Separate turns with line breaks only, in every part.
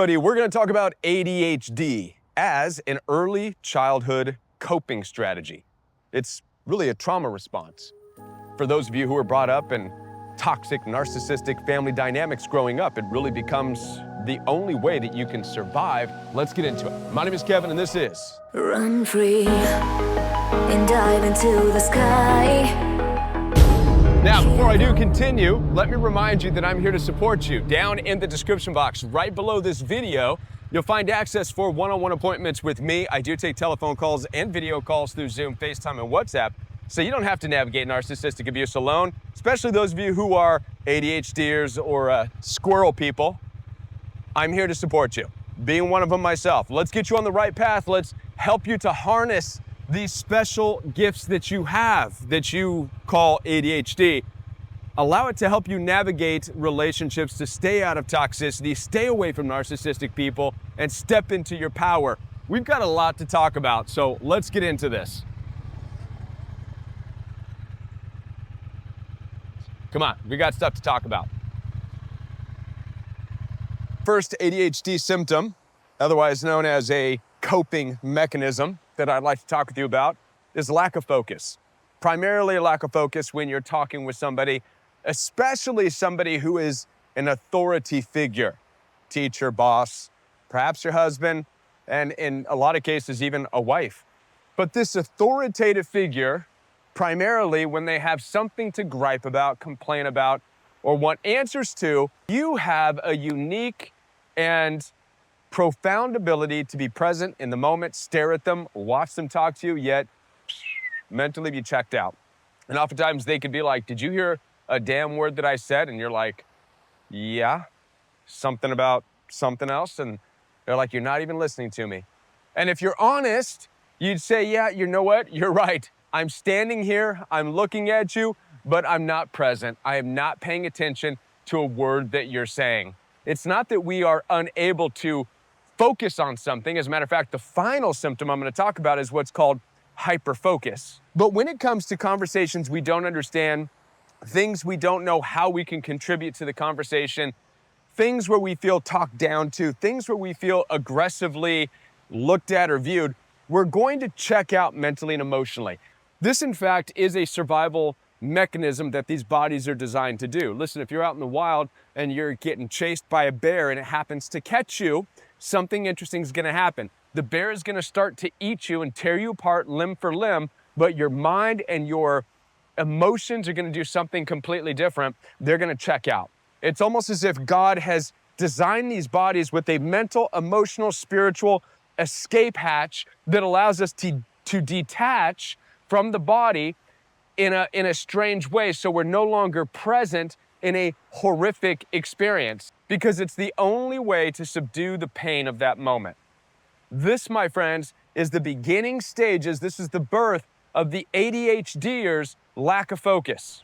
We're going to talk about ADHD as an early childhood coping strategy. It's really a trauma response. For those of you who were brought up in toxic, narcissistic family dynamics growing up, it really becomes the only way that you can survive. Let's get into it. My name is Kevin, and this is
Run free and dive into the sky.
Now, before I do continue, let me remind you that I'm here to support you. Down in the description box, right below this video, you'll find access for one-on-one appointments with me. I do take telephone calls and video calls through Zoom, FaceTime, and WhatsApp, so you don't have to navigate narcissistic abuse alone, especially those of you who are ADHDers or squirrel people. I'm here to support you, being one of them myself. Let's get you on the right path. Let's help you to harness these special gifts that you have, that you call ADHD. Allow it to help you navigate relationships, to stay out of toxicity, stay away from narcissistic people, and step into your power. We've got a lot to talk about, so let's get into this. Come on, we got stuff to talk about. First ADHD symptom, otherwise known as a coping mechanism, that I'd like to talk with you about is lack of focus. Primarily a lack of focus when you're talking with somebody, especially somebody who is an authority figure, teacher, boss, perhaps your husband, and in a lot of cases, even a wife. But this authoritative figure, primarily when they have something to gripe about, complain about, or want answers to, you have a unique and profound ability to be present in the moment, stare at them, watch them talk to you, yet mentally be checked out. And oftentimes they could be like, did you hear a damn word that I said? And you're like, yeah, something about something else. And they're like, you're not even listening to me. And if you're honest, you'd say, yeah, you know what? You're right. I'm standing here, I'm looking at you, but I'm not present. I am not paying attention to a word that you're saying. It's not that we are unable to focus on something. As a matter of fact, the final symptom I'm going to talk about is what's called hyperfocus. But when it comes to conversations we don't understand, things we don't know how we can contribute to the conversation, things where we feel talked down to, things where we feel aggressively looked at or viewed, we're going to check out mentally and emotionally. This, in fact, is a survival mechanism that these bodies are designed to do. Listen, if you're out in the wild and you're getting chased by a bear and it happens to catch you, something interesting is going to happen. The bear is going to start to eat you and tear you apart limb for limb, but your mind and your emotions are going to do something completely different. They're going to check out. It's almost as if God has designed these bodies with a mental, emotional, spiritual escape hatch that allows us to detach from the body in a strange way, so we're no longer present in a horrific experience, because it's the only way to subdue the pain of that moment. This, my friends, is the beginning stages. This is the birth of the ADHDer's lack of focus.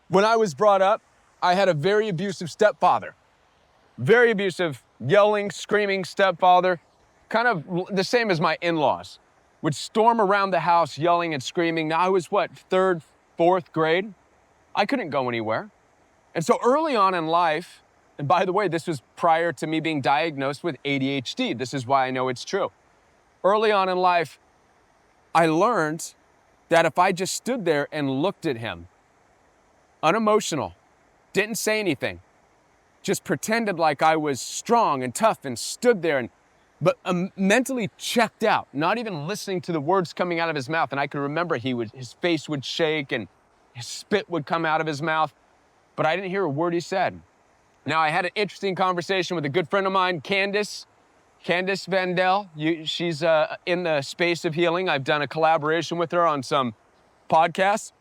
When I was brought up, I had a very abusive stepfather. Very abusive, yelling, screaming stepfather, kind of the same as my in-laws. Would storm around the house yelling and screaming. Now I was third, fourth grade? I couldn't go anywhere. And so early on in life, and by the way, this was prior to me being diagnosed with ADHD. This is why I know it's true. Early on in life, I learned that if I just stood there and looked at him, unemotional, didn't say anything, just pretended like I was strong and tough and stood there but mentally checked out, not even listening to the words coming out of his mouth. And I can remember his face would shake and his spit would come out of his mouth, but I didn't hear a word he said. Now, I had an interesting conversation with a good friend of mine, Candace Vandell. She's in the space of healing. I've done a collaboration with her on some podcasts.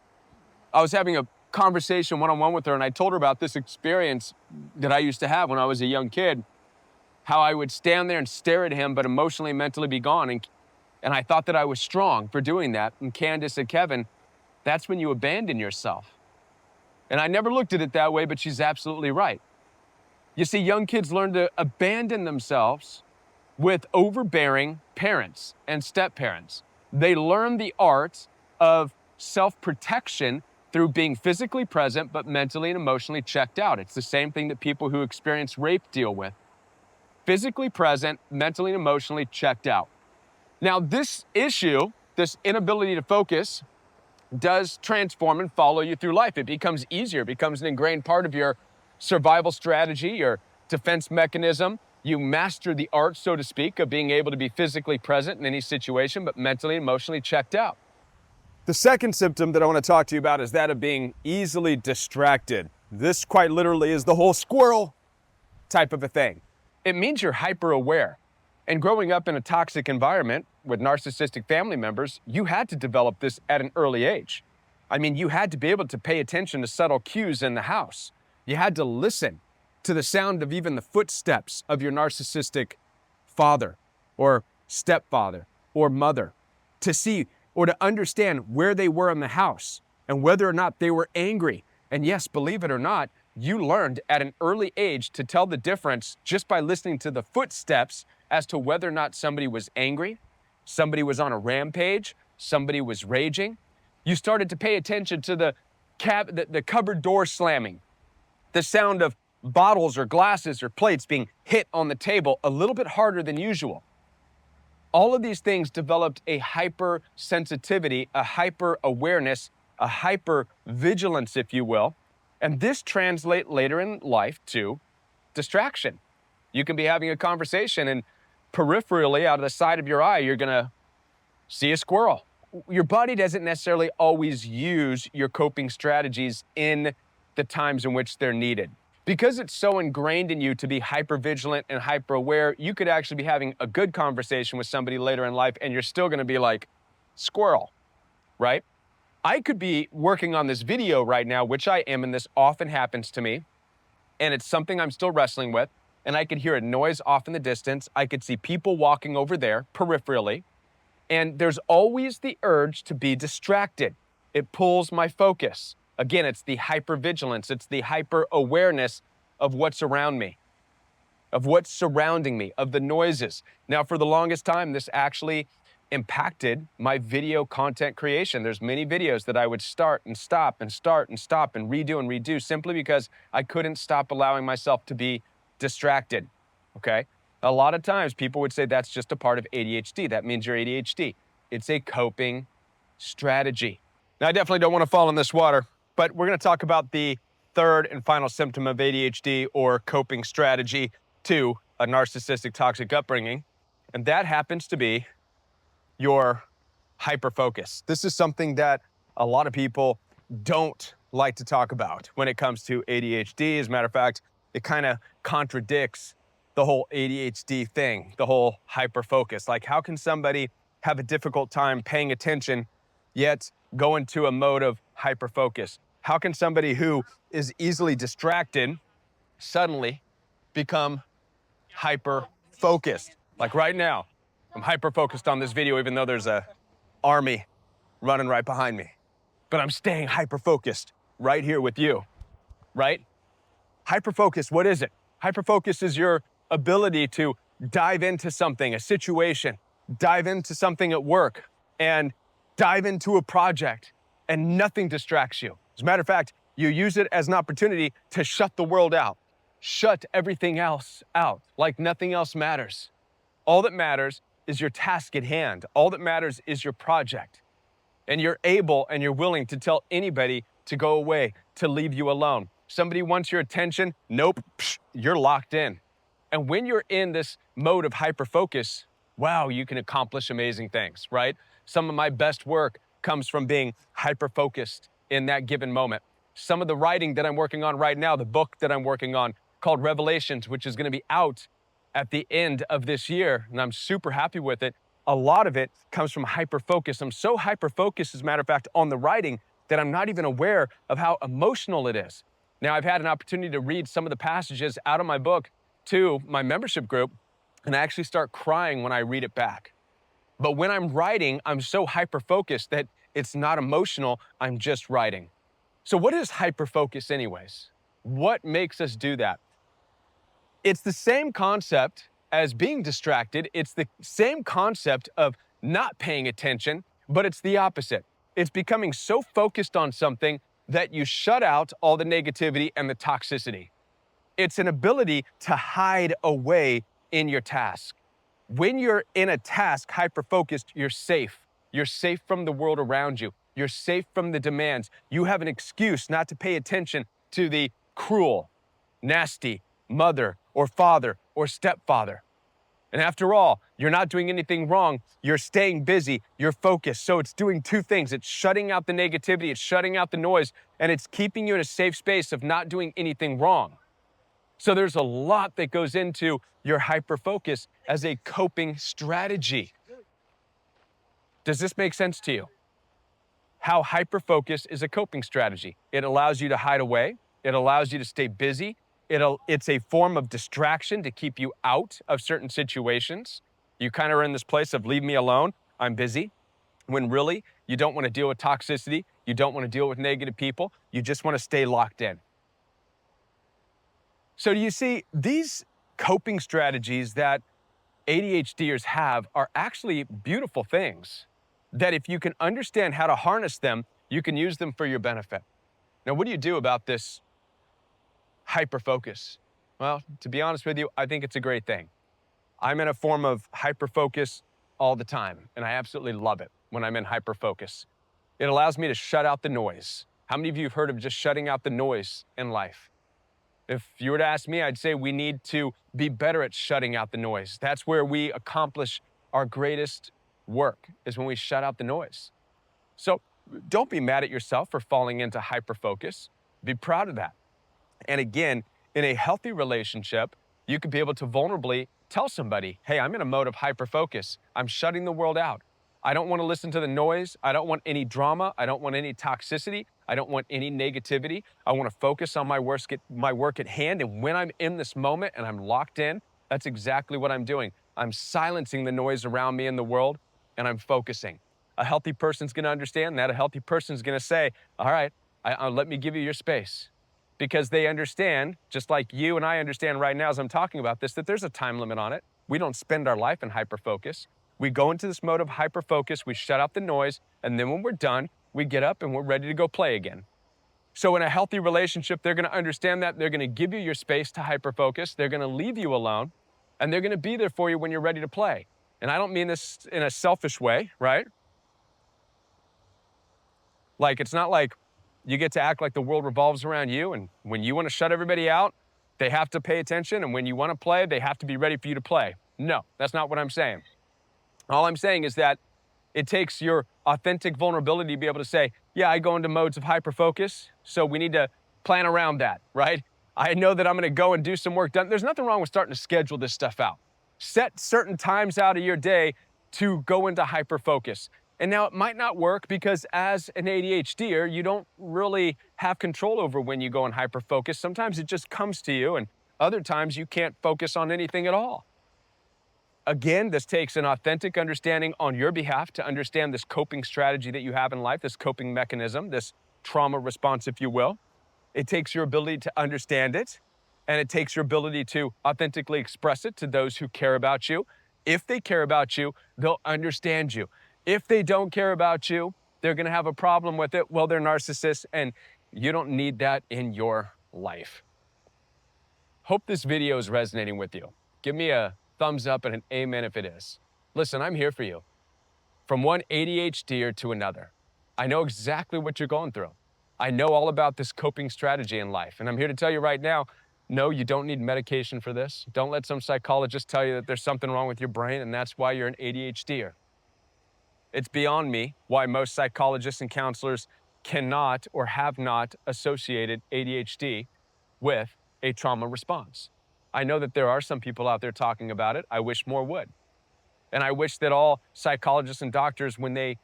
I was having a conversation one-on-one with her, and I told her about this experience that I used to have when I was a young kid, how I would stand there and stare at him, but emotionally and mentally be gone. And I thought that I was strong for doing that. And Candace said, Kevin, that's when you abandon yourself. And I never looked at it that way, but she's absolutely right. You see, young kids learn to abandon themselves with overbearing parents and step-parents. They learn the art of self-protection through being physically present, but mentally and emotionally checked out. It's the same thing that people who experience rape deal with. physically present, mentally and emotionally checked out. Now, this issue, this inability to focus, does transform and follow you through life. It becomes easier, it becomes an ingrained part of your survival strategy, your defense mechanism. You master the art, so to speak, of being able to be physically present in any situation, but mentally and emotionally checked out. The second symptom that I want to talk to you about is that of being easily distracted. This quite literally is the whole squirrel type of a thing. It means you're hyper aware. And growing up in a toxic environment with narcissistic family members, you had to develop this at an early age. I mean, you had to be able to pay attention to subtle cues in the house. You had to listen to the sound of even the footsteps of your narcissistic father or stepfather or mother to see or to understand where they were in the house and whether or not they were angry. And yes, believe it or not, you learned at an early age to tell the difference just by listening to the footsteps as to whether or not somebody was angry, somebody was on a rampage, somebody was raging. You started to pay attention to the cupboard door slamming, the sound of bottles or glasses or plates being hit on the table a little bit harder than usual. All of these things developed a hypersensitivity, a hyper-awareness, a hyper-vigilance, if you will, and this translates later in life to distraction. You can be having a conversation and peripherally, out of the side of your eye, you're gonna see a squirrel. Your body doesn't necessarily always use your coping strategies in the times in which they're needed. Because it's so ingrained in you to be hypervigilant and hyper-aware, you could actually be having a good conversation with somebody later in life and you're still gonna be like, squirrel, right? I could be working on this video right now, which I am, and this often happens to me, and it's something I'm still wrestling with, and I could hear a noise off in the distance. I could see people walking over there peripherally, and there's always the urge to be distracted. It pulls my focus. Again, it's the hypervigilance, it's the hyper-awareness of what's around me, of what's surrounding me, of the noises. Now, for the longest time, this actually impacted my video content creation. There's many videos that I would start and stop and start and stop and redo simply because I couldn't stop allowing myself to be distracted, okay? A lot of times people would say that's just a part of ADHD. That means you're ADHD. It's a coping strategy. Now, I definitely don't want to fall in this water, but we're going to talk about the third and final symptom of ADHD or coping strategy to a narcissistic toxic upbringing, and that happens to be your hyperfocus. This is something that a lot of people don't like to talk about when it comes to ADHD. As a matter of fact, it kind of contradicts the whole ADHD thing, the whole hyperfocus. Like, how can somebody have a difficult time paying attention yet go into a mode of hyperfocus? How can somebody who is easily distracted suddenly become hyper-focused? Like right now, I'm hyper-focused on this video even though there's a army running right behind me. But I'm staying hyper-focused right here with you, right? Hyper-focus, what is it? Hyper-focus is your ability to dive into something, a situation, dive into something at work, and dive into a project, and nothing distracts you. As a matter of fact, you use it as an opportunity to shut the world out, shut everything else out, like nothing else matters. All that matters is your task at hand. All that matters is your project. And you're able and you're willing to tell anybody to go away, to leave you alone. Somebody wants your attention, nope, you're locked in. And when you're in this mode of hyperfocus, wow, you can accomplish amazing things, right? Some of my best work comes from being hyper-focused in that given moment. Some of the writing that I'm working on right now, the book that I'm working on called Revelations, which is going to be out at the end of this year, and I'm super happy with it. A lot of it comes from hyper-focus. I'm so hyper-focused, as a matter of fact, on the writing that I'm not even aware of how emotional it is. Now, I've had an opportunity to read some of the passages out of my book to my membership group, and I actually start crying when I read it back. But when I'm writing, I'm so hyper-focused that it's not emotional, I'm just writing. So what is hyper-focus anyways? What makes us do that? It's the same concept as being distracted. It's the same concept of not paying attention, but it's the opposite. It's becoming so focused on something that you shut out all the negativity and the toxicity. It's an ability to hide away in your task. When you're in a task, hyper-focused, you're safe. You're safe from the world around you. You're safe from the demands. You have an excuse not to pay attention to the cruel, nasty mother or father or stepfather. And after all, you're not doing anything wrong. You're staying busy. You're focused. So it's doing two things. It's shutting out the negativity. It's shutting out the noise. And it's keeping you in a safe space of not doing anything wrong. So there's a lot that goes into your hyper-focus as a coping strategy. Does this make sense to you? How hyper-focus is a coping strategy. It allows you to hide away. It allows you to stay busy. It's a form of distraction to keep you out of certain situations. You kind of are in this place of leave me alone, I'm busy. When really, you don't want to deal with toxicity. You don't want to deal with negative people. You just want to stay locked in. So do you see, these coping strategies that ADHDers have are actually beautiful things that if you can understand how to harness them, you can use them for your benefit. Now, what do you do about this hyper-focus? Well, to be honest with you, I think it's a great thing. I'm in a form of hyper-focus all the time, and I absolutely love it when I'm in hyper-focus. It allows me to shut out the noise. How many of you have heard of just shutting out the noise in life? If you were to ask me, I'd say we need to be better at shutting out the noise. That's where we accomplish our greatest work, is when we shut out the noise. So don't be mad at yourself for falling into hyper-focus. Be proud of that. And again, in a healthy relationship, you could be able to vulnerably tell somebody, hey, I'm in a mode of hyper-focus. I'm shutting the world out. I don't want to listen to the noise. I don't want any drama. I don't want any toxicity. I don't want any negativity. I want to focus on my work at hand. And when I'm in this moment and I'm locked in, that's exactly what I'm doing. I'm silencing the noise around me in the world, and I'm focusing. A healthy person's going to understand that. A healthy person's going to say, all right, let me give you your space. Because they understand, just like you and I understand right now as I'm talking about this, that there's a time limit on it. We don't spend our life in hyper-focus. We go into this mode of hyper-focus, we shut out the noise, and then when we're done, we get up and we're ready to go play again. So in a healthy relationship, they're going to understand that. They're going to give you your space to hyper-focus. They're going to leave you alone, and they're going to be there for you when you're ready to play. And I don't mean this in a selfish way, right? Like, it's not like you get to act like the world revolves around you, and when you want to shut everybody out, they have to pay attention, and when you want to play, they have to be ready for you to play. No, that's not what I'm saying. All I'm saying is that it takes your authentic vulnerability to be able to say, yeah, I go into modes of hyper-focus, so we need to plan around that, right? I know that I'm going to go and do some work done. There's nothing wrong with starting to schedule this stuff out. Set certain times out of your day to go into hyper-focus. And now it might not work because as an ADHDer, you don't really have control over when you go in hyper-focus. Sometimes it just comes to you, and other times you can't focus on anything at all. Again, this takes an authentic understanding on your behalf to understand this coping strategy that you have in life, this coping mechanism, this trauma response, if you will. It takes your ability to understand it, and it takes your ability to authentically express it to those who care about you. If they care about you, they'll understand you. If they don't care about you, they're going to have a problem with it. Well, they're narcissists, and you don't need that in your life. Hope this video is resonating with you. Give me a thumbs up and an amen if it is. Listen, I'm here for you. From one ADHDer to another. I know exactly what you're going through. I know all about this coping strategy in life. And I'm here to tell you right now, no, you don't need medication for this. Don't let some psychologist tell you that there's something wrong with your brain and that's why you're an ADHDer. It's beyond me why most psychologists and counselors cannot or have not associated ADHD with a trauma response. I know that there are some people out there talking about it. I wish more would. And I wish that all psychologists and doctors, when they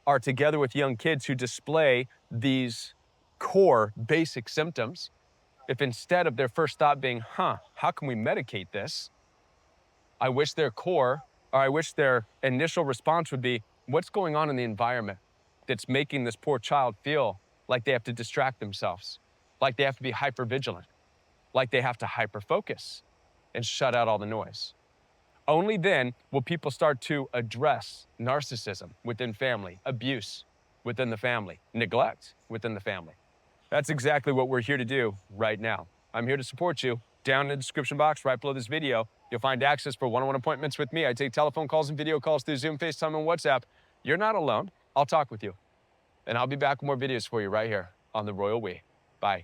are together with young kids who display these core basic symptoms, if instead of their first thought being, how can we medicate this? I wish their initial response would be, what's going on in the environment that's making this poor child feel like they have to distract themselves, like they have to be hypervigilant, like they have to hyper-focus and shut out all the noise. Only then will people start to address narcissism within family, abuse within the family, neglect within the family. That's exactly what we're here to do right now. I'm here to support you. Down in the description box right below this video, you'll You'll find access for one-on-one appointments with me. I take telephone calls and video calls through Zoom, FaceTime, and WhatsApp. You're not alone. I'll talk with you. And I'll be back with more videos for you right here on The Royal We. Bye.